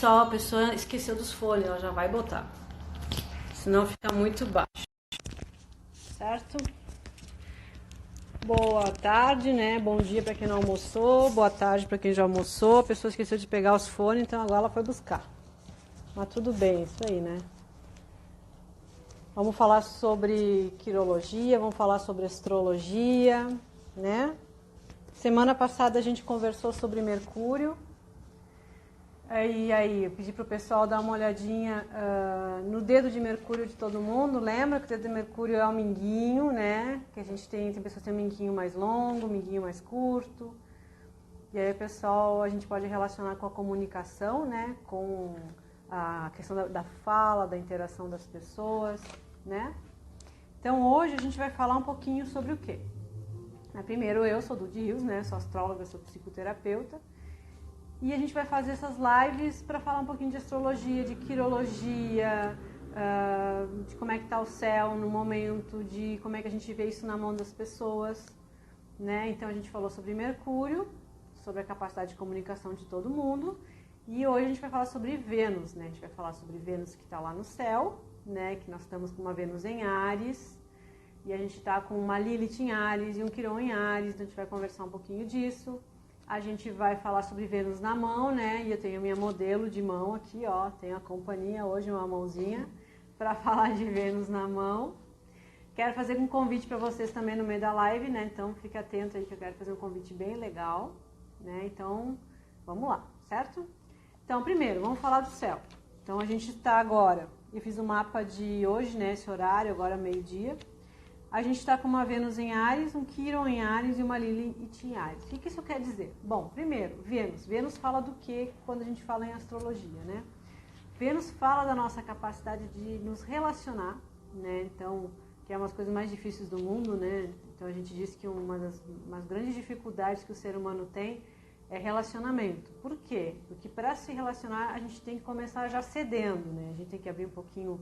Só a pessoa esqueceu dos fones, ela já vai botar. Senão fica muito baixo. Certo? Boa tarde, né? Bom dia para quem não almoçou, boa tarde para quem já almoçou. A pessoa esqueceu de pegar os fones, então agora ela foi buscar. Mas tudo bem, isso aí, né? Vamos falar sobre quirologia, vamos falar sobre astrologia, né? Semana passada a gente conversou sobre Mercúrio. E aí, eu pedi para o pessoal dar uma olhadinha no dedo de Mercúrio de todo mundo. Lembra que o dedo de Mercúrio é o minguinho, né? Que a gente tem pessoas que têm um minguinho mais longo, um minguinho mais curto. E aí, pessoal, a gente pode relacionar com a comunicação, né? Com a questão da fala, da interação das pessoas, né? Então, hoje a gente vai falar um pouquinho sobre o quê? Primeiro, eu sou Dudy Rios, né? Sou astróloga, sou psicoterapeuta. E a gente vai fazer essas lives para falar um pouquinho de astrologia, de quirologia, de como é que está o céu no momento, de como é que a gente vê isso na mão das pessoas, né? Então a gente falou sobre Mercúrio, sobre a capacidade de comunicação de todo mundo, e hoje a gente vai falar sobre Vênus, né? A gente vai falar sobre Vênus que está lá no céu, né? Que nós estamos com uma Vênus em Áries, e a gente está com uma Lilith em Áries e um Quirón em Áries, então a gente vai conversar um pouquinho disso. A gente vai falar sobre Vênus na mão, né? E eu tenho minha modelo de mão aqui, ó. Tenho a companhia hoje, uma mãozinha, para falar de Vênus na mão. Quero fazer um convite para vocês também no meio da live, né? Então fique atento aí que eu quero fazer um convite bem legal, né? Então, vamos lá, certo? Então, primeiro, vamos falar do céu. Então, a gente está agora, eu fiz o mapa de hoje, né? Esse horário, agora meio-dia. A gente está com uma Vênus em Áries, um Quirón em Áries e uma Lilith em Áries. O que isso quer dizer? Bom, primeiro, Vênus. Vênus fala do que quando a gente fala em astrologia, né? Vênus fala da nossa capacidade de nos relacionar, né? Então, que é uma das coisas mais difíceis do mundo, né? Então, a gente diz que uma das grandes dificuldades que o ser humano tem é relacionamento. Por quê? Porque para se relacionar, a gente tem que começar já cedendo, né? A gente tem que abrir um pouquinho,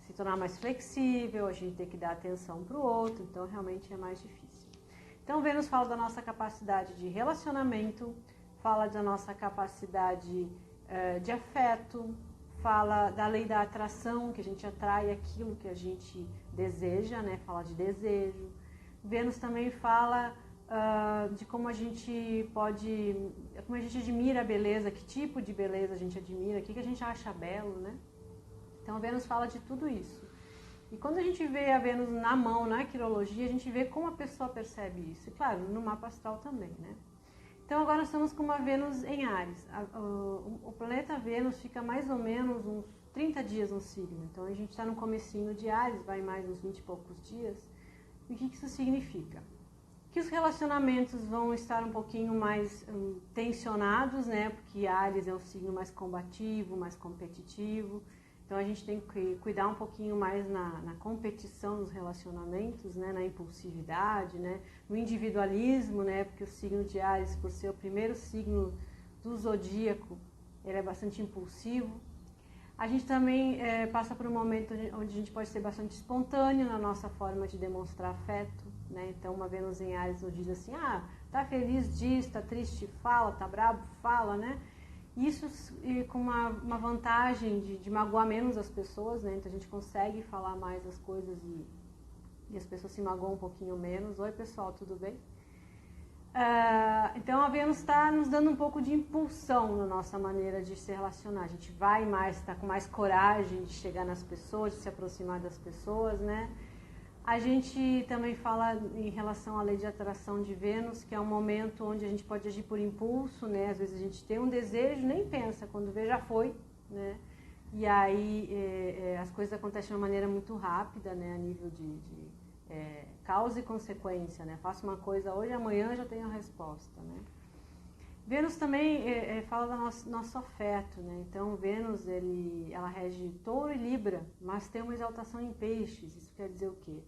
se tornar mais flexível, a gente tem que dar atenção para o outro, então realmente é mais difícil. Então, Vênus fala da nossa capacidade de relacionamento, fala da nossa capacidade de afeto, fala da lei da atração, que a gente atrai aquilo que a gente deseja, né? Fala de desejo. Vênus também fala de como a gente como a gente admira a beleza, que tipo de beleza a gente admira, o que a gente acha belo, né? Então, a Vênus fala de tudo isso. E quando a gente vê a Vênus na mão, na quirologia, a gente vê como a pessoa percebe isso. E, claro, no mapa astral também, né? Então, agora nós estamos com uma Vênus em Áries. O planeta Vênus fica mais ou menos uns 30 dias no signo. Então, a gente está no comecinho de Áries, vai mais uns 20 e poucos dias. E o que isso significa? Que os relacionamentos vão estar um pouquinho mais tensionados, né? Porque Áries é um signo mais combativo, mais competitivo. Então, a gente tem que cuidar um pouquinho mais na competição dos relacionamentos, né? Na impulsividade, né? No individualismo, né? Porque o signo de Áries, por ser o primeiro signo do zodíaco, ele é bastante impulsivo. A gente também passa por um momento onde a gente pode ser bastante espontâneo na nossa forma de demonstrar afeto, né? Então, uma Vênus em Áries nos diz assim, tá feliz disso, tá triste, fala, tá bravo, fala, né? Isso com uma vantagem de magoar menos as pessoas, né? Então a gente consegue falar mais as coisas e as pessoas se magoam um pouquinho menos. Oi, pessoal, tudo bem? Então a Vênus está nos dando um pouco de impulsão na nossa maneira de se relacionar. A gente vai mais, está com mais coragem de chegar nas pessoas, de se aproximar das pessoas, né? A gente também fala em relação à lei de atração de Vênus, que é um momento onde a gente pode agir por impulso, né? Às vezes a gente tem um desejo, nem pensa, quando vê já foi, né? E aí as coisas acontecem de uma maneira muito rápida, né? A nível de causa e consequência, né? Faço uma coisa hoje, amanhã já tenho a resposta, né? Vênus também fala do nosso afeto, né? Então, Vênus, ela rege Touro e Libra, mas tem uma exaltação em Peixes. Isso quer dizer o quê?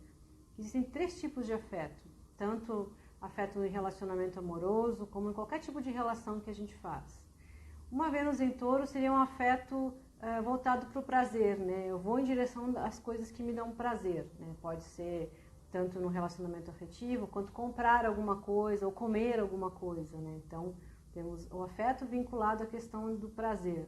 Existem 3 tipos de afeto, tanto afeto em relacionamento amoroso, como em qualquer tipo de relação que a gente faz. Uma Vênus em Touro seria um afeto voltado para o prazer, né? Eu vou em direção às coisas que me dão prazer, né? Pode ser tanto no relacionamento afetivo, quanto comprar alguma coisa ou comer alguma coisa, né? Então, temos o afeto vinculado à questão do prazer.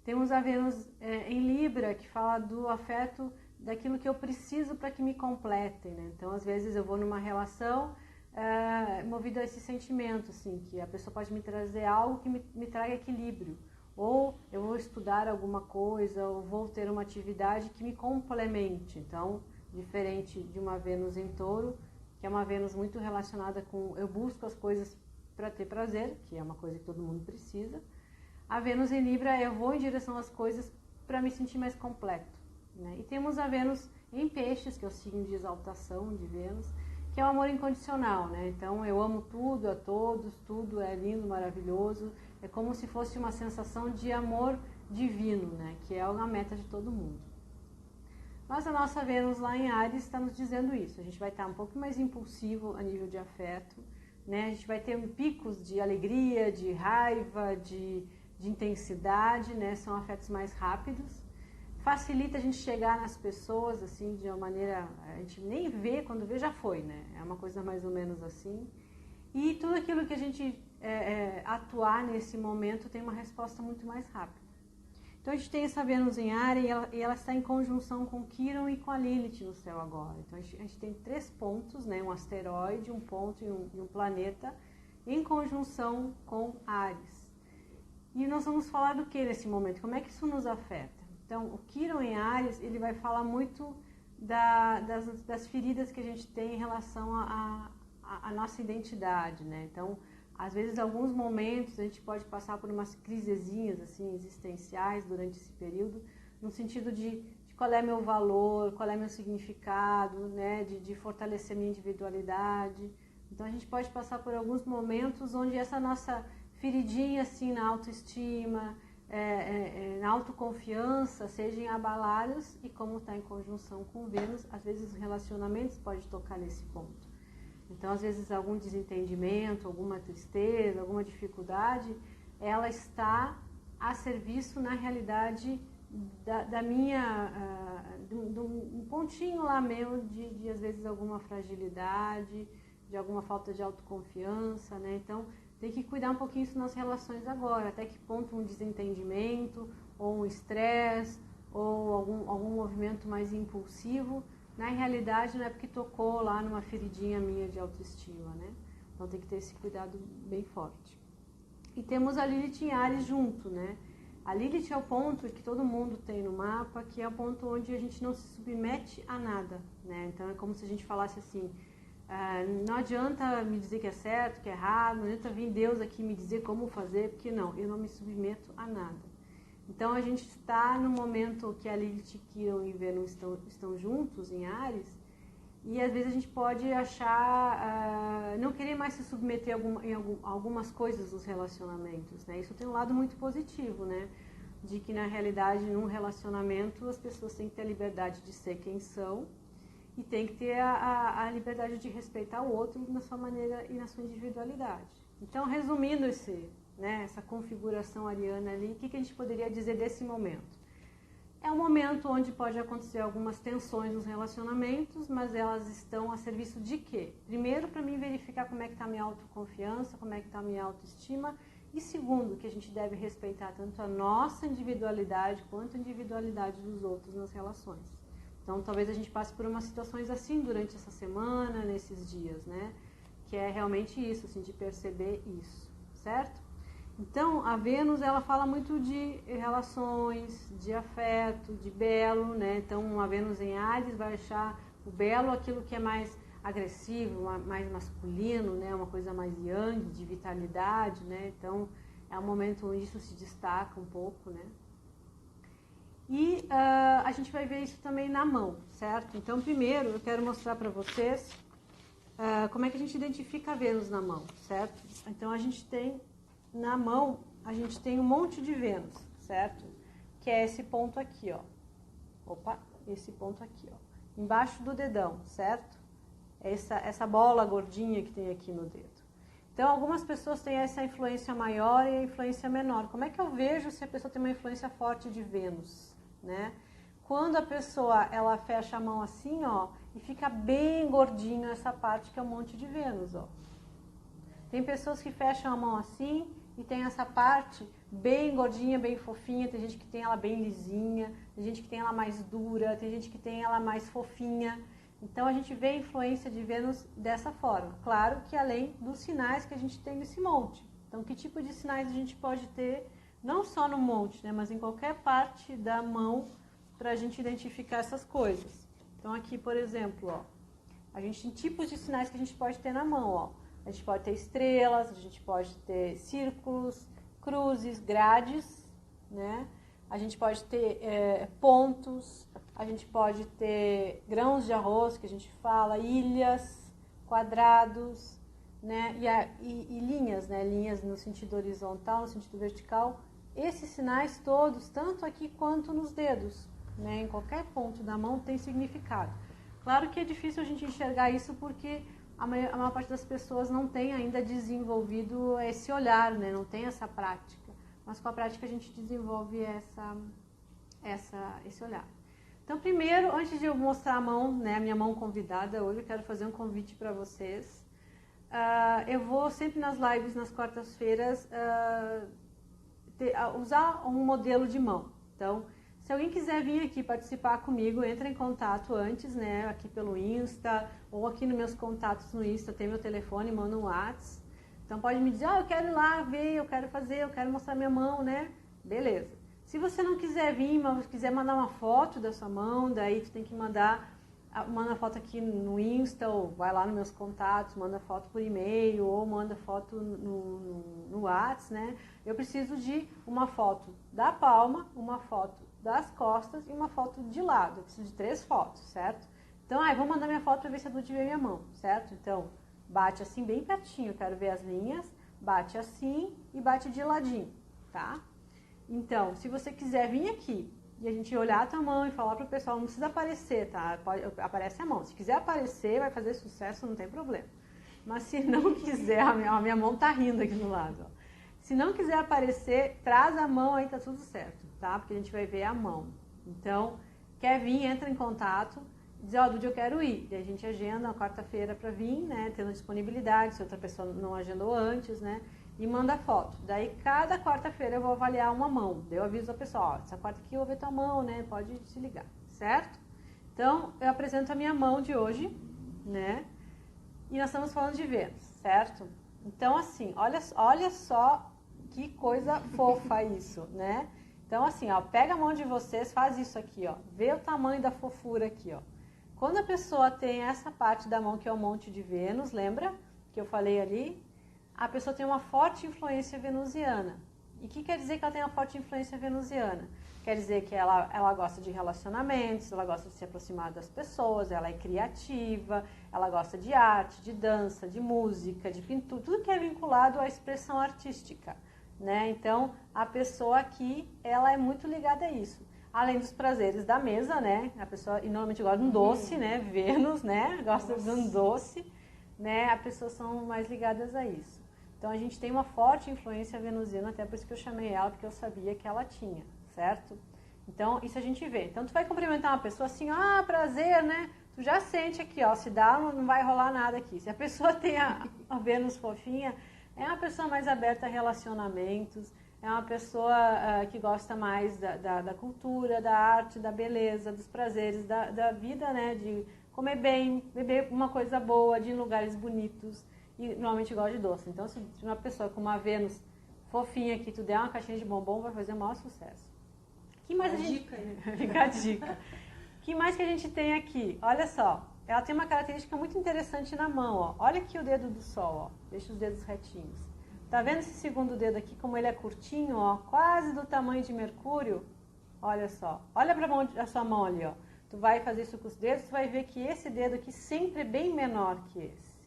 Temos a Vênus em Libra, que fala do afeto, daquilo que eu preciso para que me completem, né? Então, às vezes eu vou numa relação movido a esse sentimento, assim, que a pessoa pode me trazer algo que me traga equilíbrio. Ou eu vou estudar alguma coisa, ou vou ter uma atividade que me complemente. Então, diferente de uma Vênus em Touro, que é uma Vênus muito relacionada com eu busco as coisas para ter prazer, que é uma coisa que todo mundo precisa. A Vênus em Libra, eu vou em direção às coisas para me sentir mais completo, né? E temos a Vênus em Peixes, que é o signo de exaltação de Vênus, que é o amor incondicional, né? Então eu amo tudo, a todos, tudo é lindo, maravilhoso. É como se fosse uma sensação de amor divino, né? Que é a meta de todo mundo. Mas a nossa Vênus lá em Áries está nos dizendo isso. A gente vai estar um pouco mais impulsivo a nível de afeto, né? A gente vai ter picos de alegria, de raiva, de intensidade, né? São afetos mais rápidos. Facilita a gente chegar nas pessoas, assim, de uma maneira... A gente nem vê, quando vê já foi, né? É uma coisa mais ou menos assim. E tudo aquilo que a gente atuar nesse momento tem uma resposta muito mais rápida. Então a gente tem essa Vênus em Áries e ela está em conjunção com Quirón e com a Lilith no céu agora. Então a gente tem 3 pontos, né? Um asteroide, um ponto e um planeta em conjunção com Áries. E nós vamos falar do que nesse momento? Como é que isso nos afeta? Então, o Quirón em Áries, ele vai falar muito das feridas que a gente tem em relação à nossa identidade, né? Então, às vezes, em alguns momentos, a gente pode passar por umas crisezinhas, assim, existenciais durante esse período, no sentido de qual é meu valor, qual é meu significado, né? De fortalecer minha individualidade. Então, a gente pode passar por alguns momentos onde essa nossa feridinha, assim, na autoestima, na autoconfiança, sejam abalados, e como está em conjunção com Vênus, às vezes os relacionamentos podem tocar nesse ponto. Então, às vezes, algum desentendimento, alguma tristeza, alguma dificuldade, ela está a serviço, na realidade, da minha... de um pontinho lá meu de, às vezes, alguma fragilidade, de alguma falta de autoconfiança, né? Então, tem que cuidar um pouquinho isso nas relações agora, até que ponto um desentendimento, ou um estresse, ou algum movimento mais impulsivo, na realidade não é porque tocou lá numa feridinha minha de autoestima, né? Então tem que ter esse cuidado bem forte. E temos a Lilith em Áries junto, né? A Lilith é o ponto que todo mundo tem no mapa, que é o ponto onde a gente não se submete a nada, né? Então é como se a gente falasse assim... não adianta me dizer que é certo, que é errado, não adianta vir Deus aqui me dizer como fazer, porque não, eu não me submeto a nada. Então a gente está no momento que a Lilith, Quirón e Vênus estão juntos em Áries, e às vezes a gente pode achar, não querer mais se submeter a algumas coisas dos relacionamentos, né? Isso tem um lado muito positivo, né? De que na realidade num relacionamento as pessoas têm que ter a liberdade de ser quem são, e tem que ter a liberdade de respeitar o outro na sua maneira e na sua individualidade. Então, resumindo essa configuração ariana ali, o que a gente poderia dizer desse momento? É um momento onde pode acontecer algumas tensões nos relacionamentos, mas elas estão a serviço de quê? Primeiro, para mim verificar como é que está a minha autoconfiança, como é que está a minha autoestima, e segundo, que a gente deve respeitar tanto a nossa individualidade quanto a individualidade dos outros nas relações. Então, talvez a gente passe por umas situações assim durante essa semana, nesses dias, né? Que é realmente isso, assim, de perceber isso, certo? Então, a Vênus, ela fala muito de relações, de afeto, de belo, né? Então, a Vênus em Áries vai achar o belo aquilo que é mais agressivo, mais masculino, né? Uma coisa mais yang, de vitalidade, né? Então, é um momento onde isso se destaca um pouco, né? E a gente vai ver isso também na mão, certo? Então, primeiro, eu quero mostrar para vocês como é que a gente identifica a Vênus na mão, certo? Então, a gente tem, na mão, a gente tem um monte de Vênus, certo? Que é esse ponto aqui, ó. Opa, esse ponto aqui, ó. Embaixo do dedão, certo? Essa bola gordinha que tem aqui no dedo. Então, algumas pessoas têm essa influência maior e a influência menor. Como é que eu vejo se a pessoa tem uma influência forte de Vênus, né? Quando a pessoa, ela fecha a mão assim, ó, e fica bem gordinho essa parte que é um monte de Vênus, ó. Tem pessoas que fecham a mão assim e tem essa parte bem gordinha, bem fofinha, tem gente que tem ela bem lisinha, tem gente que tem ela mais dura, tem gente que tem ela mais fofinha. Então a gente vê a influência de Vênus dessa forma. Claro que além dos sinais que a gente tem nesse monte. Então que tipo de sinais a gente pode ter, não só no monte, né, mas em qualquer parte da mão, para a gente identificar essas coisas. Então aqui, por exemplo, ó, a gente tem tipos de sinais que a gente pode ter na mão, ó. A gente pode ter estrelas, a gente pode ter círculos, cruzes, grades, né? A gente pode ter pontos, a gente pode ter grãos de arroz, que a gente fala, ilhas, quadrados, né? E linhas, né? Linhas no sentido horizontal, no sentido vertical. Esses sinais todos, tanto aqui quanto nos dedos, né? Em qualquer ponto da mão tem significado. Claro que é difícil a gente enxergar isso porque a maior parte das pessoas não tem ainda desenvolvido esse olhar, né? Não tem essa prática. Mas com a prática a gente desenvolve esse olhar. Então, primeiro, antes de eu mostrar a mão, né, a minha mão convidada, hoje eu quero fazer um convite para vocês. Eu vou sempre nas lives, nas quartas-feiras, usar um modelo de mão. Então, se alguém quiser vir aqui participar comigo, entra em contato antes, né, aqui pelo Insta, ou aqui nos meus contatos no Insta, tem meu telefone, manda um WhatsApp. Então pode me dizer, eu quero ir lá ver, eu quero fazer, eu quero mostrar minha mão, né? Beleza. Se você não quiser vir, mas quiser mandar uma foto da sua mão, daí tu tem que manda foto aqui no Insta, ou vai lá nos meus contatos, manda foto por e-mail, ou manda foto no WhatsApp, né? Eu preciso de uma foto da palma, uma foto das costas e uma foto de lado. Eu preciso de 3 fotos, certo? Então, vou mandar minha foto para ver se a Dude vê minha mão, certo? Então, bate assim bem pertinho, eu quero ver as linhas, bate assim e bate de ladinho, tá? Então, se você quiser vir aqui e a gente olhar a tua mão e falar pro pessoal, não precisa aparecer, tá? Aparece a mão. Se quiser aparecer, vai fazer sucesso, não tem problema. Mas se não quiser, a minha mão tá rindo aqui do lado, ó. Se não quiser aparecer, traz a mão aí, tá tudo certo, tá? Porque a gente vai ver a mão. Então, quer vir, entra em contato, dizer, Dude, eu quero ir. E a gente agenda na quarta-feira para vir, né? Tendo disponibilidade, se outra pessoa não agendou antes, né? E manda foto. Daí, cada quarta-feira eu vou avaliar uma mão. Daí eu aviso a pessoa, essa quarta aqui eu vou ver tua mão, né? Pode se ligar, certo? Então, eu apresento a minha mão de hoje, né? E nós estamos falando de Vênus, certo? Então, assim, olha só que coisa fofa isso, né? Então, assim, ó, pega a mão de vocês, faz isso aqui, ó. Vê o tamanho da fofura aqui, ó. Quando a pessoa tem essa parte da mão que é o monte de Vênus, lembra que eu falei ali? A pessoa tem uma forte influência venusiana. E o que quer dizer que ela tem uma forte influência venusiana? Quer dizer que ela gosta de relacionamentos, ela gosta de se aproximar das pessoas, ela é criativa, ela gosta de arte, de dança, de música, de pintura, tudo que é vinculado à expressão artística, né? Então, a pessoa aqui, ela é muito ligada a isso. Além dos prazeres da mesa, né? A pessoa e normalmente gosta de um doce, né? Vênus, né? Gosta de um doce, né? As pessoas são mais ligadas a isso. Então, a gente tem uma forte influência venusiana, até por isso que eu chamei ela, porque eu sabia que ela tinha, certo? Então, isso a gente vê. Então, tu vai cumprimentar uma pessoa assim, prazer, né? Tu já sente aqui, ó, se dá, não vai rolar nada aqui. Se a pessoa tem a Vênus fofinha, é uma pessoa mais aberta a relacionamentos, é uma pessoa que gosta mais da cultura, da arte, da beleza, dos prazeres, da vida, né? De comer bem, beber uma coisa boa, de ir em lugares bonitos. E normalmente gosta de doce. Então, se uma pessoa com uma Vênus fofinha aqui, tu der uma caixinha de bombom, vai fazer o maior sucesso. Que mais a gente... dica, né? Fica a dica. Que mais que a gente tem aqui? Olha só, ela tem uma característica muito interessante na mão, ó. Olha aqui o dedo do sol, ó. Deixa os dedos retinhos. Tá vendo esse segundo dedo aqui, como ele é curtinho, ó? Quase do tamanho de Mercúrio. Olha só. Olha pra a sua mão ali, ó. Tu vai fazer isso com os dedos, tu vai ver que esse dedo aqui sempre é bem menor que esse.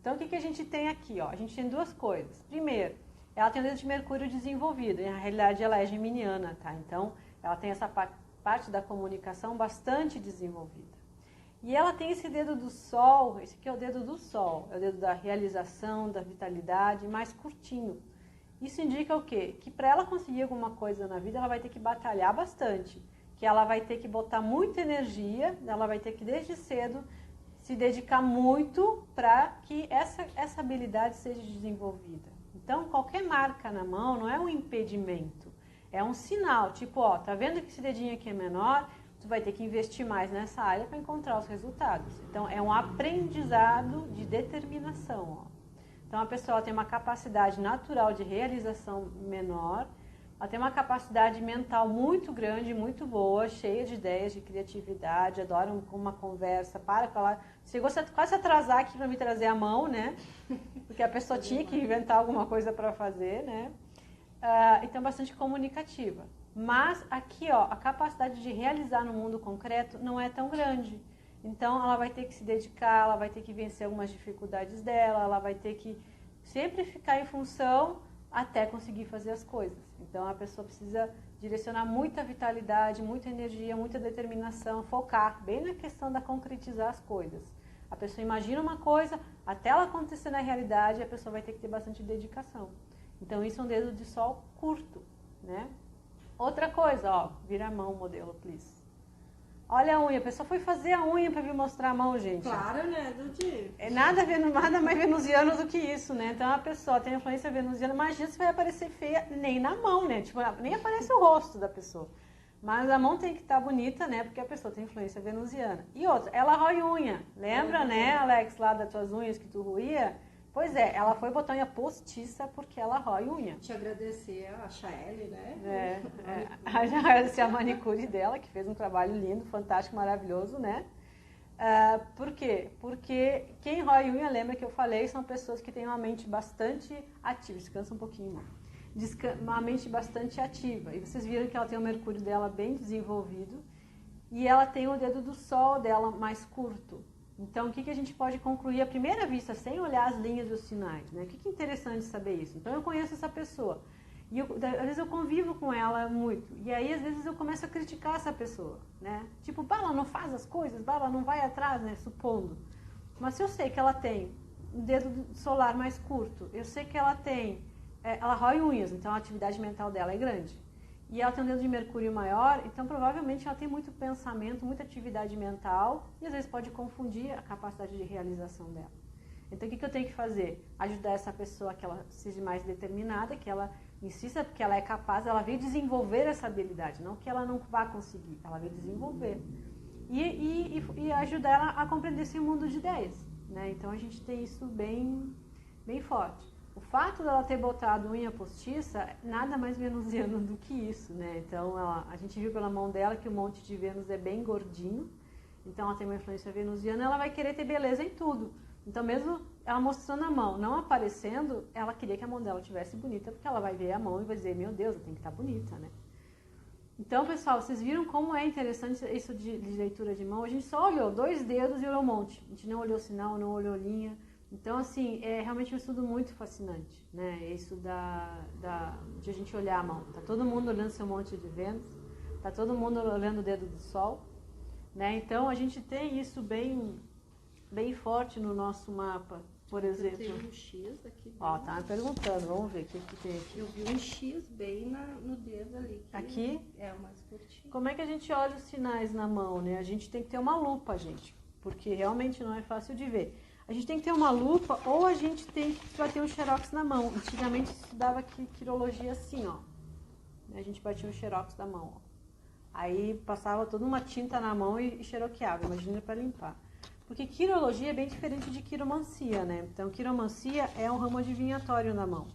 Então, o que a gente tem aqui, ó? A gente tem 2 coisas. Primeiro, ela tem o dedo de Mercúrio desenvolvido. E, na realidade, ela é geminiana, tá? Então, ela tem essa parte da comunicação bastante desenvolvida. E ela tem esse dedo do Sol, esse aqui é o dedo do Sol. É o dedo da realização, da vitalidade, mais curtinho. Isso indica o quê? Que para ela conseguir alguma coisa na vida, ela vai ter que batalhar bastante. Que ela vai ter que botar muita energia, ela vai ter que, desde cedo, se dedicar muito para que essa habilidade seja desenvolvida, Então, qualquer marca na mão não é um impedimento, é um sinal. Tipo, ó, tá vendo que esse dedinho aqui é menor? Tu vai ter que investir mais nessa área para encontrar os resultados. Então, é um aprendizado de determinação, ó. Então, a pessoa tem uma capacidade natural de realização menor, ela tem uma capacidade mental muito grande, muito boa, cheia de ideias, de criatividade, adora uma conversa, para com ela. Chegou a quase atrasar aqui para me trazer a mão, né? Porque a pessoa tinha que inventar alguma coisa para fazer, né? Então, bastante comunicativa. Mas aqui, ó, a capacidade de realizar no mundo concreto não é tão grande. Então, ela vai ter que se dedicar, ela vai ter que vencer algumas dificuldades dela, ela vai ter que sempre ficar em função até conseguir fazer as coisas. Então, a pessoa precisa direcionar muita vitalidade, muita energia, muita determinação, focar bem na questão da concretizar as coisas. A pessoa imagina uma coisa, até ela acontecer na realidade, a pessoa vai ter que ter bastante dedicação. Então, isso é um dedo de sol curto, né? Outra coisa, ó, vira a mão o modelo, please. Olha a unha, a pessoa foi fazer a unha para vir mostrar a mão, gente. Claro, né, Dudy? É nada mais venusiano do que isso, né? Então a pessoa tem influência venusiana, imagina se vai aparecer feia nem na mão, né? Tipo, nem aparece o rosto da pessoa. Mas a mão tem que estar bonita, né? Porque a pessoa tem influência venusiana. E outra, ela rói unha. Lembra, né, Alex, lá das tuas unhas que tu roía? Pois é, ela foi botar unha postiça porque ela rói unha. Te agradecer a Chaelle, né? Agradecer a manicure dela, que fez um trabalho lindo, fantástico, maravilhoso, né? Por quê? Porque quem rói unha, lembra que eu falei, são pessoas que têm uma mente bastante ativa. Descansa um pouquinho, irmão. Uma mente bastante ativa. E vocês viram que ela tem o mercúrio dela bem desenvolvido e ela tem o dedo do sol dela mais curto. Então, o que a gente pode concluir à primeira vista, sem olhar as linhas dos sinais, né? O que é interessante saber isso? Então, eu conheço essa pessoa e às vezes eu convivo com ela muito. E aí, às vezes, eu começo a criticar essa pessoa, né? Tipo, bah, ela não faz as coisas, bah, ela não vai atrás, né? Supondo. Mas se eu sei que ela tem um dedo solar mais curto, eu sei que ela tem... ela rói unhas, então a atividade mental dela é grande. E ela tem um dedo de mercúrio maior, então provavelmente ela tem muito pensamento, muita atividade mental e às vezes pode confundir a capacidade de realização dela. Então o que eu tenho que fazer? Ajudar essa pessoa que ela seja mais determinada, que ela insista porque ela é capaz, ela veio desenvolver essa habilidade, não que ela não vá conseguir, ela veio desenvolver. E ajudar ela a compreender esse mundo de ideias, né? Então a gente tem isso bem forte. O fato dela ter botado unha postiça, nada mais venusiano do que isso, né? Então, a gente viu pela mão dela que o monte de Vênus é bem gordinho. Então, ela tem uma influência venusiana, ela vai querer ter beleza em tudo. Então, mesmo ela mostrando a mão, não aparecendo, ela queria que a mão dela estivesse bonita, porque ela vai ver a mão e vai dizer, meu Deus, ela tem que estar bonita, né? Então, pessoal, vocês viram como é interessante isso de leitura de mão? A gente só olhou 2 dedos e olhou um monte. A gente não olhou sinal, não olhou linha. Então, assim, é realmente um estudo muito fascinante, né? Isso de a gente olhar a mão. Tá todo mundo olhando seu monte de Vênus, tá todo mundo olhando o dedo do Sol, né? Então, a gente tem isso bem forte no nosso mapa, por exemplo. Tem um X aqui. Ó, tá me perguntando, vamos ver o que tem aqui. Eu vi um X bem no dedo ali. Aqui? É o mais curtinho. Como é que a gente olha os sinais na mão, né? A gente tem que ter uma lupa, gente, porque realmente não é fácil de ver. A gente tem que ter uma lupa ou a gente tem que bater um xerox na mão. Antigamente se estudava quirologia assim, ó. A gente batia um xerox na mão, ó. Aí passava toda uma tinta na mão e xeroqueava, imagina para limpar. Porque quirologia é bem diferente de quiromancia, né? Então, quiromancia é um ramo adivinhatório na mão.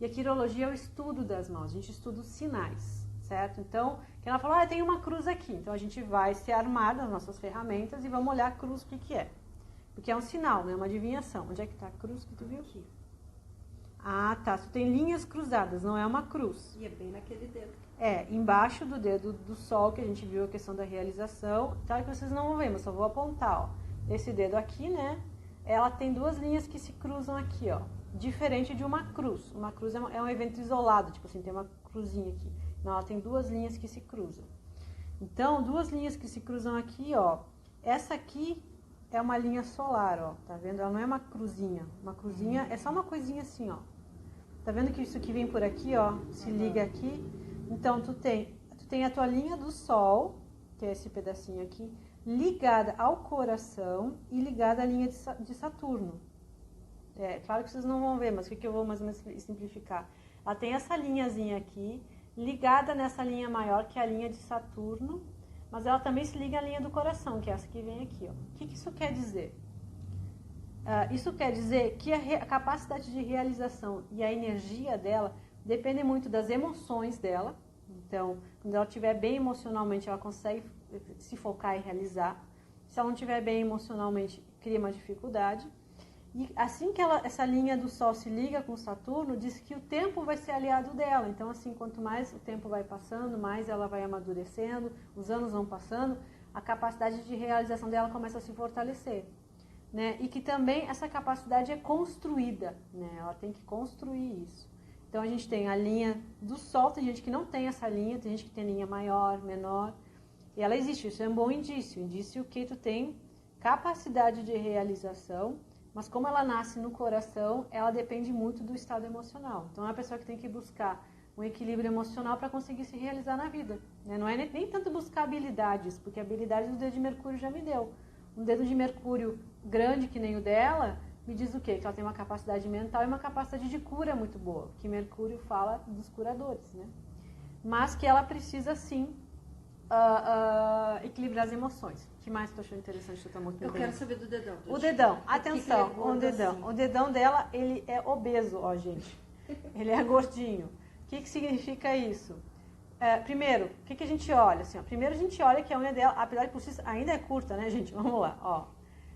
E a quirologia é o estudo das mãos, a gente estuda os sinais, certo? Então, que ela falou, tem uma cruz aqui. Então, a gente vai se armar das nossas ferramentas e vamos olhar a cruz, o que é. Porque é um sinal, né? Uma adivinhação. Onde é que está a cruz que tu viu? Aqui. Ah, tá. Tu tem linhas cruzadas, não é uma cruz. E é bem naquele dedo. É, embaixo do dedo do sol, que a gente viu a questão da realização. Tá, que vocês não vão ver, mas só vou apontar, ó. Esse dedo aqui, né? Ela tem 2 linhas que se cruzam aqui, ó. Diferente de uma cruz. Uma cruz é um evento isolado, tipo assim, tem uma cruzinha aqui. Não, ela tem 2 linhas que se cruzam. Então, 2 linhas que se cruzam aqui, ó. Essa aqui é uma linha solar, ó, tá vendo? Ela não é uma cruzinha. Uma cruzinha é só uma coisinha assim, ó. Tá vendo que isso aqui vem por aqui, ó? Se liga aqui. Então, tu tem a tua linha do Sol, que é esse pedacinho aqui, ligada ao coração e ligada à linha de Saturno. Claro que vocês não vão ver, mas o que eu vou mais ou menos simplificar? Ela tem essa linhazinha aqui, ligada nessa linha maior, que é a linha de Saturno, mas ela também se liga à linha do coração, que é essa que vem aqui, ó. O que isso quer dizer? Isso quer dizer que a capacidade de realização e a energia dela depende muito das emoções dela. Então, quando ela estiver bem emocionalmente, ela consegue se focar e realizar. Se ela não estiver bem emocionalmente, cria uma dificuldade. E assim que essa linha do Sol se liga com Saturno, diz que o tempo vai ser aliado dela. Então, assim, quanto mais o tempo vai passando, mais ela vai amadurecendo, os anos vão passando, a capacidade de realização dela começa a se fortalecer. Né? E que também essa capacidade é construída, né? Ela tem que construir isso. Então, a gente tem a linha do Sol, tem gente que não tem essa linha, tem gente que tem linha maior, menor, e ela existe. Isso é um bom indício. Indício que tu tem capacidade de realização, mas como ela nasce no coração, ela depende muito do estado emocional. Então, é uma pessoa que tem que buscar um equilíbrio emocional para conseguir se realizar na vida. Né? Não é nem tanto buscar habilidades, porque habilidades o dedo de Mercúrio já me deu. Um dedo de Mercúrio grande que nem o dela, me diz o quê? Que ela tem uma capacidade mental e uma capacidade de cura muito boa, que Mercúrio fala dos curadores, né? Mas que ela precisa, sim, equilibrar as emoções. O que mais tu achou interessante? Eu quero saber do dedão. O dedão, atenção, o dedão dela, ele é obeso, ó, gente. Ele é gordinho. O que significa isso? Primeiro, o que a gente olha? Assim, ó, primeiro a gente olha que a unha dela, apesar de por si ainda é curta, né, gente? Vamos lá, ó.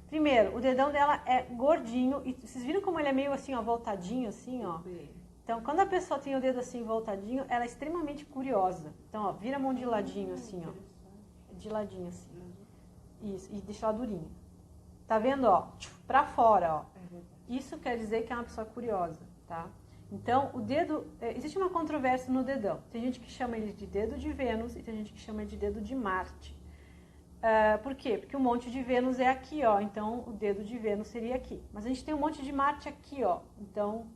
Primeiro, o dedão dela é gordinho, e vocês viram como ele é meio assim, ó, voltadinho, assim, ó? Então, quando a pessoa tem o dedo assim, voltadinho, ela é extremamente curiosa. Então, ó, vira a mão de ladinho, assim, ó. De ladinho, assim. Isso, e deixa ela durinha. Tá vendo, ó? Pra fora, ó. Isso quer dizer que é uma pessoa curiosa, tá? Então, o dedo... existe uma controvérsia no dedão. Tem gente que chama ele de dedo de Vênus e tem gente que chama ele de dedo de Marte. Por quê? Porque o monte de Vênus é aqui, ó. Então, o dedo de Vênus seria aqui. Mas a gente tem um monte de Marte aqui, ó. Então,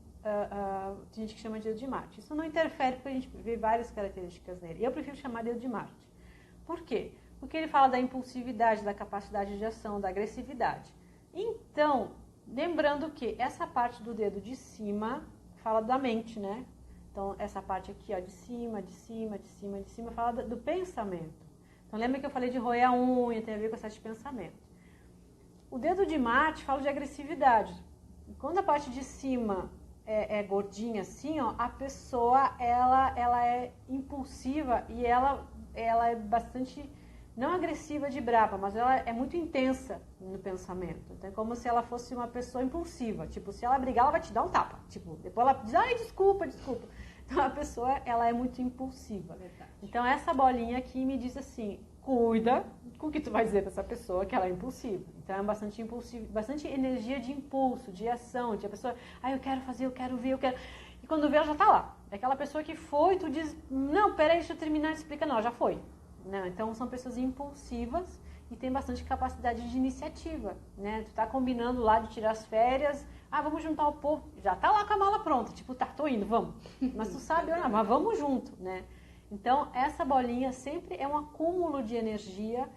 tem gente que chama de dedo de Marte. Isso não interfere porque a gente vê várias características nele. Eu prefiro chamar dedo de Marte. Por quê? Porque ele fala da impulsividade, da capacidade de ação, da agressividade. Então, lembrando que essa parte do dedo de cima fala da mente, né? Então, essa parte aqui, ó, de cima, de cima, de cima, de cima, fala do pensamento. Então, lembra que eu falei de roer a unha, tem a ver com esse pensamento. O dedo de Marte fala de agressividade. Quando a parte de cima é gordinha assim, ó, a pessoa, ela é impulsiva e ela é bastante, não agressiva de brava, mas ela é muito intensa no pensamento. Então, é como se ela fosse uma pessoa impulsiva. Tipo, se ela brigar, ela vai te dar um tapa. Tipo, depois ela diz, ai, desculpa. Então, a pessoa, ela é muito impulsiva. Verdade. Então, essa bolinha aqui me diz assim, cuida com o que tu vai dizer para essa pessoa que ela é impulsiva. Então, é bastante impulsivo, bastante energia de impulso, de ação, de a pessoa, eu quero fazer, eu quero ver, eu quero... E quando vê, ela já tá lá. É aquela pessoa que foi, tu diz, não, peraí, deixa eu terminar, explica, não, já foi. Não, então, são pessoas impulsivas e tem bastante capacidade de iniciativa, né? Tu tá combinando lá de tirar as férias, vamos juntar o povo, já tá lá com a mala pronta, tipo, tô indo, vamos. Mas tu sabe, mas vamos junto, né? Então, essa bolinha sempre é um acúmulo de energia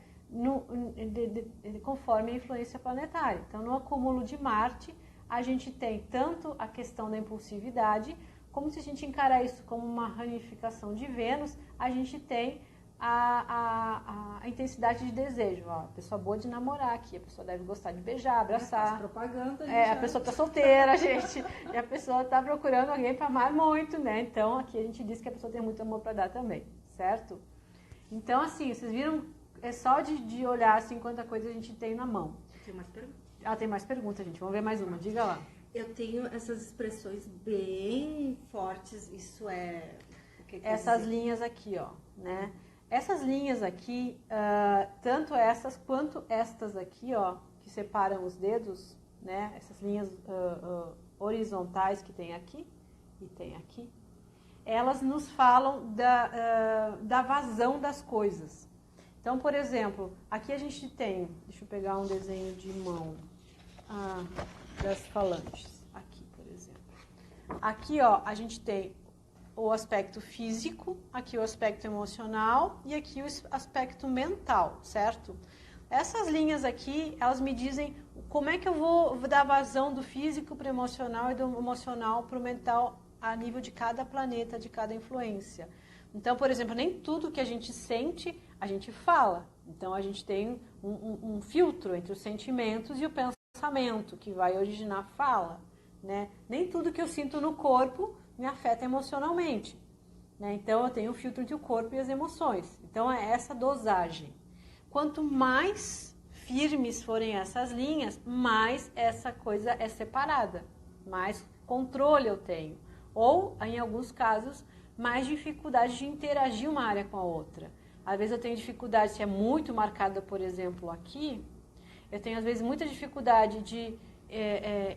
conforme a influência planetária. Então, no acúmulo de Marte, a gente tem tanto a questão da impulsividade, como se a gente encarar isso como uma ramificação de Vênus, a gente tem a intensidade de desejo. Ó, a pessoa boa de namorar aqui, a pessoa deve gostar de beijar, abraçar. Faz propaganda, a pessoa tá solteira, gente, e a pessoa tá procurando alguém para amar muito, né? Então, aqui a gente diz que a pessoa tem muito amor para dar também, certo? Então, assim, vocês viram, é só de olhar assim quanta coisa a gente tem na mão. Tem mais perguntas? Tem mais perguntas, gente. Vamos ver mais uma. Diga lá. Eu tenho essas expressões bem fortes, isso é... O que essas linhas aqui, ó, né? Essas linhas aqui, tanto essas quanto estas aqui, ó, que separam os dedos, né? Essas linhas horizontais que tem aqui e tem aqui, elas nos falam da vazão das coisas. Então, por exemplo, aqui a gente tem, deixa eu pegar um desenho de mão das falanges, aqui, por exemplo. Aqui, ó, a gente tem o aspecto físico, aqui o aspecto emocional e aqui o aspecto mental, certo? essas linhas aqui, elas me dizem como é que eu vou dar vazão do físico para o emocional e do emocional para o mental a nível de cada planeta, de cada influência. Então, por exemplo, nem tudo que a gente sente, a gente fala. Então, a gente tem um filtro entre os sentimentos e o pensamento, que vai originar a fala, né? Nem tudo que eu sinto no corpo me afeta emocionalmente, né? Então, eu tenho um filtro entre o corpo e as emoções. Então, é essa dosagem. Quanto mais firmes forem essas linhas, mais essa coisa é separada, mais controle eu tenho. Ou, em alguns casos, mais dificuldade de interagir uma área com a outra. Às vezes eu tenho dificuldade, se é muito marcada, por exemplo, aqui, eu tenho às vezes muita dificuldade de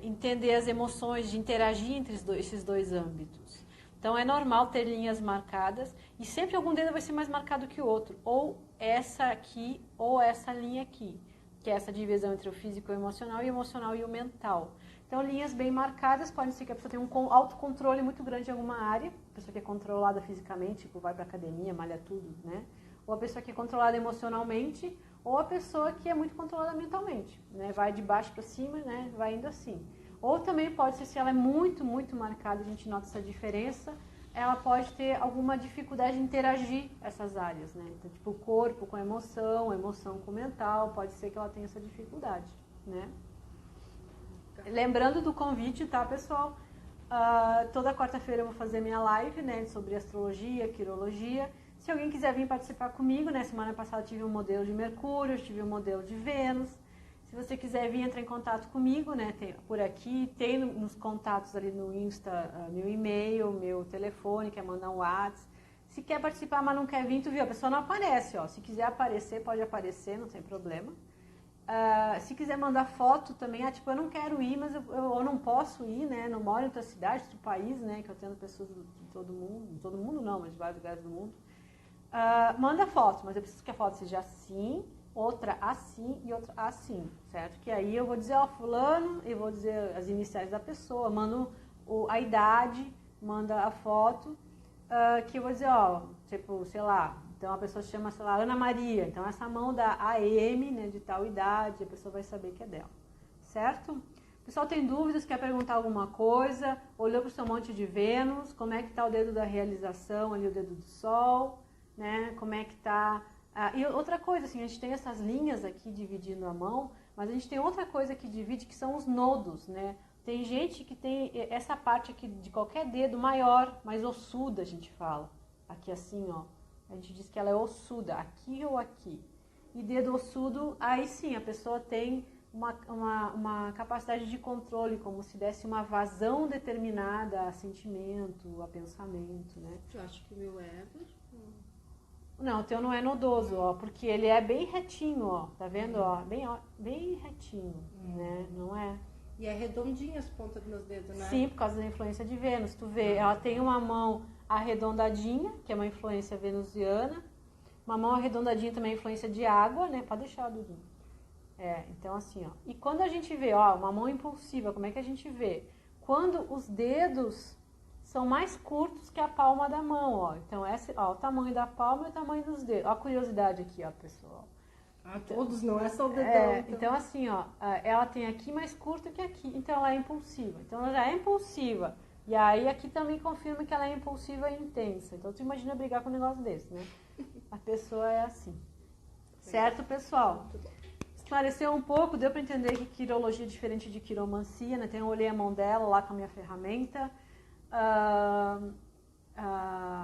entender as emoções, de interagir entre esses dois âmbitos. Então é normal ter linhas marcadas e sempre algum dedo vai ser mais marcado que o outro. Ou essa aqui, ou essa linha aqui, que é essa divisão entre o físico e o emocional e o mental. Então, linhas bem marcadas, pode ser que a pessoa tenha um autocontrole muito grande em alguma área, a pessoa que é controlada fisicamente, tipo, vai para academia, malha tudo, né? Ou a pessoa que é controlada emocionalmente, ou a pessoa que é muito controlada mentalmente, né? Vai de baixo para cima, né? Vai indo assim. Ou também pode ser, se ela é muito, muito marcada, a gente nota essa diferença, ela pode ter alguma dificuldade de interagir essas áreas, né? Então, tipo, o corpo com a emoção com o mental, pode ser que ela tenha essa dificuldade, né? Lembrando do convite, tá, pessoal? Toda quarta-feira eu vou fazer minha live, né, sobre astrologia, quirologia. Se alguém quiser vir participar comigo, né, semana passada eu tive um modelo de Mercúrio, tive um modelo de Vênus. Se você quiser vir entrar em contato comigo, né, tem por aqui, tem nos contatos ali no Insta, meu e-mail, meu telefone, quer mandar um WhatsApp. Se quer participar, mas não quer vir, tu viu, a pessoa não aparece, ó. Se quiser aparecer, pode aparecer, não tem problema. Se quiser mandar foto também, tipo, eu não quero ir, mas eu não posso ir, né? Não moro em outra cidade, outro país, né? Que eu tenho pessoas de todo mundo não, mas de vários lugares do mundo. Manda foto, mas eu preciso que a foto seja assim, outra assim e outra assim, certo? Que aí eu vou dizer, ó, fulano, e vou dizer as iniciais da pessoa, mando a idade, manda a foto, que eu vou dizer, ó, tipo, sei lá, então a pessoa se chama, sei lá, Ana Maria, então essa mão da AM, né, de tal idade, a pessoa vai saber que é dela, certo? O pessoal tem dúvidas, quer perguntar alguma coisa, olhou para o seu monte de Vênus, como é que está o dedo da realização, ali o dedo do Sol, né, como é que está... e outra coisa, assim, a gente tem essas linhas aqui dividindo a mão, mas a gente tem outra coisa que divide, que são os nodos, né? Tem gente que tem essa parte aqui de qualquer dedo maior, mais ossuda, a gente fala. Aqui assim, ó. A gente diz que ela é ossuda, aqui ou aqui. E dedo ossudo, aí sim, a pessoa tem uma capacidade de controle, como se desse uma vazão determinada a sentimento, a pensamento, né? Eu acho que o meu é... Não, o teu não é nodoso, ó, porque ele é bem retinho, ó. Tá vendo, ó? Bem retinho, né? Não é... E é redondinha as pontas dos meus dedos, né? Sim, por causa da influência de Vênus. Tu vê, ela tem uma mão arredondadinha, que é uma influência venusiana. Uma mão arredondadinha também é influência de água, né? Pode deixar, Dudu. Então assim, ó. E quando a gente vê, ó, uma mão impulsiva, como é que a gente vê? Quando os dedos são mais curtos que a palma da mão, ó. Então, ó, o tamanho da palma e o tamanho dos dedos. Ó a curiosidade aqui, ó, pessoal. Todos não, é só o dedão. Então assim, ó, ela tem aqui mais curto que aqui, então ela é impulsiva. Então ela já é impulsiva. E aí aqui também confirma que ela é impulsiva e intensa. Então tu imagina brigar com um negócio desse, né? A pessoa é assim. Certo, pessoal? Esclareceu um pouco, deu para entender que quirologia é diferente de quiromancia, né? Eu olhei a mão dela lá com a minha ferramenta.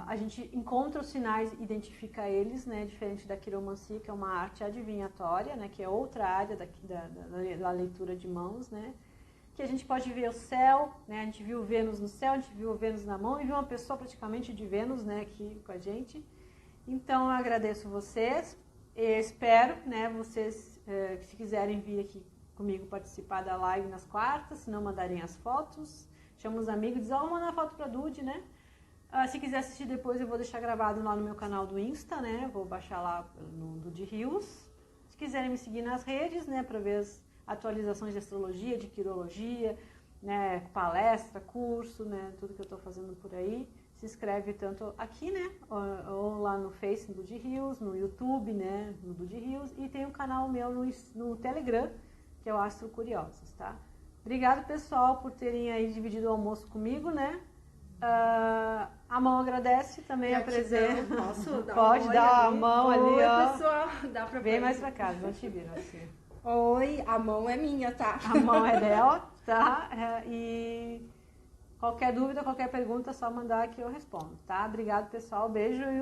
A gente encontra os sinais, identifica eles, né, diferente da quiromancia, que é uma arte adivinhatória, né, que é outra área da leitura de mãos, né, que a gente pode ver o céu, né, a gente viu Vênus no céu, a gente viu o Vênus na mão e viu uma pessoa praticamente de Vênus, né, aqui com a gente. Então, eu agradeço vocês, espero, né, vocês, se quiserem vir aqui comigo participar da live nas quartas, se não mandarem as fotos, chama os amigos e diz, ó, manda a foto pra Dude, né. Se quiser assistir depois, eu vou deixar gravado lá no meu canal do Insta, né? Vou baixar lá no Dude Rios. Se quiserem me seguir nas redes, né? Para ver as atualizações de astrologia, de quirologia, né? Palestra, curso, né? Tudo que eu estou fazendo por aí. se inscreve tanto aqui, né? Ou lá no Face, no Dude Rios, no YouTube, né? No Dude Rios. E tem um canal meu no Telegram, que é o Astro Curiosos, tá? Obrigado, pessoal, por terem aí dividido o almoço comigo, né? A mão agradece também a presença. Posso dar Pode dar a mão ali, Oi, ó. pessoal. Dá pra Vem ver. mais pra cá, não te viram assim. Oi, a mão é minha, tá? A mão é dela, tá? E qualquer dúvida, qualquer pergunta, é só mandar que eu respondo, tá? Obrigado, pessoal. Beijo e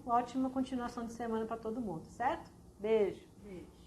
ótima continuação de semana para todo mundo, certo? Beijo. Beijo.